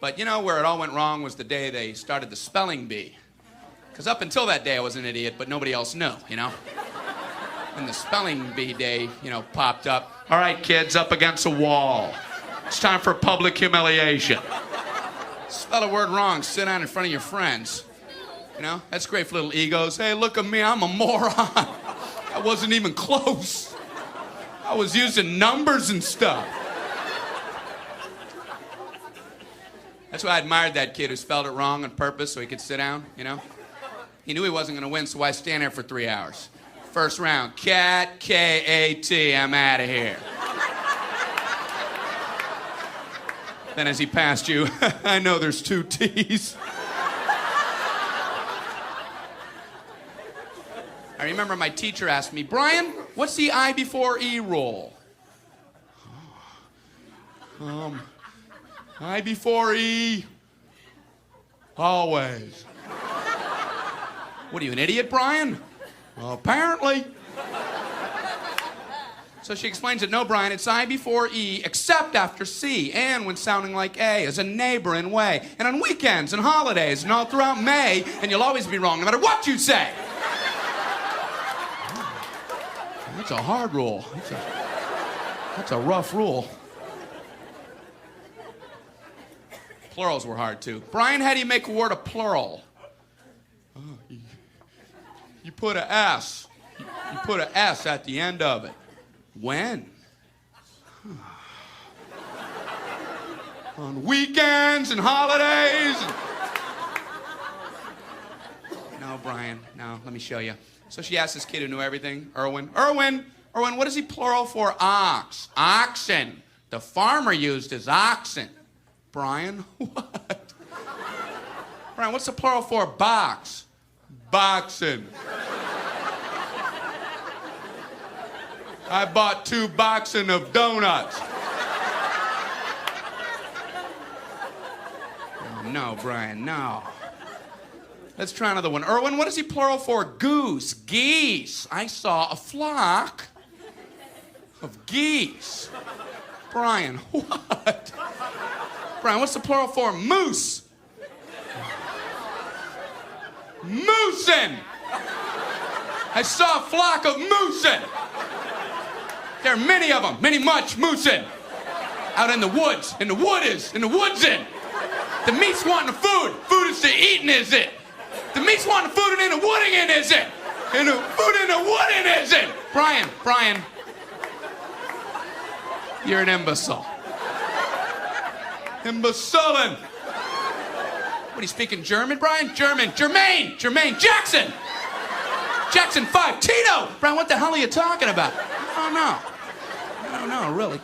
But you know where it all went wrong was the day they started the spelling bee. Because up until that day I was an idiot, but nobody else knew, you know? When the spelling bee day, popped up. All right, kids, up against a wall. It's time for public humiliation. Spell a word wrong, sit down in front of your friends. That's great for little egos. Hey, look at me, I'm a moron. I wasn't even close. I was using numbers and stuff. That's why I admired that kid who spelled it wrong on purpose so he could sit down, He knew he wasn't going to win, so why stand there for 3 hours? First round, cat, K-A-T, I'm out of here. Then as he passed you, I know there's 2 T's. I remember my teacher asked me, Brian, what's the I before E rule? I before E, always. What are you, an idiot, Brian? Well, apparently. So she explains it, no, Brian, it's I before E, except after C, and when sounding like A, as a neighbor in way, and on weekends and holidays, and all throughout May, and you'll always be wrong, no matter what you say. That's a hard rule. That's a rough rule. Plurals were hard, too. Brian, how do you make a word a plural? You put an S. You put an S at the end of it. When? On weekends and holidays. No, Brian, no, let me show you. So she asked this kid who knew everything, Erwin, what is he plural for ox? Oxen. The farmer used his oxen. Brian, what? Brian, what's the plural for box? Boxing. I bought 2 boxing of donuts. Oh, no, Brian, no. Let's try another one. Erwin, what is he plural for goose? Geese. I saw a flock of geese. Brian, what? Brian, what's the plural for moose? Moosin'. I saw a flock of moosin'. There are many of them, much moosin'. Out in the woods, in the woodsin'. The meat's wanting the food. Food is to eatin', is it? The meat's wanting the food and in the wooding, is it? And the food in the wooding, is it? Brian, you're an imbecile. Imbecilin'. What, are you speaking German, Brian? German. Jermaine. Jackson 5. Tito. Brian, what the hell are you talking about? I don't know, really.